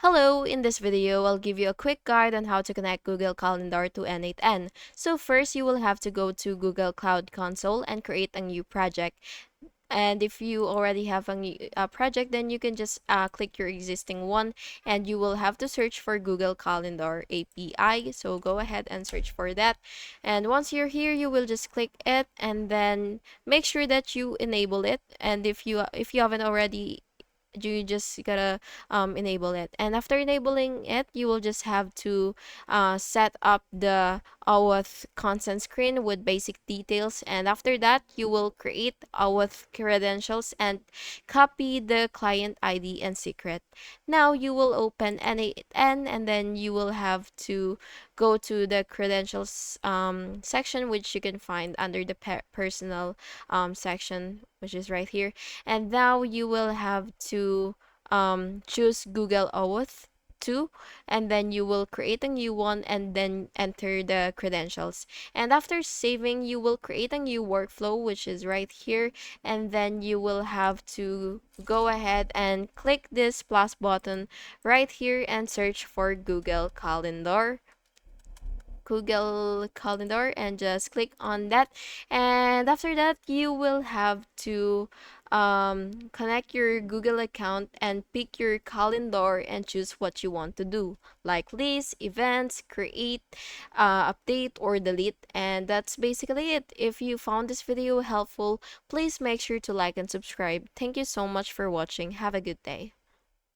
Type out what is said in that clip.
Hello, in this video, I'll give you a quick guide on how to connect Google Calendar to N8N. So first, you will have to go to Google Cloud Console and create a new project. And if you already have a new project, then you can just click your existing one and you will have to search for Google Calendar API. So go ahead and search for that. And once you're here, you will just click it and then make sure that you enable it. And if you haven't already, you just gotta enable it, and after enabling it you will just have to set up the OAuth consent screen with basic details, and after that you will create OAuth credentials and copy the client ID and secret. Now you will open N8N and then you will have to go to the credentials section, which you can find under the personal section, which is right here. And now you will have to choose Google OAuth 2, and then you will create a new one and then enter the credentials. And after saving, you will create a new workflow, which is right here, and then you will have to go ahead and click this plus button right here and search for Google Calendar and just click on that. And after that, you will have to connect your Google account and pick your calendar and choose what you want to do, like list, events, create, update, or delete. And that's basically it. If you found this video helpful, please make sure to like and subscribe. Thank you so much for watching. Have a good day.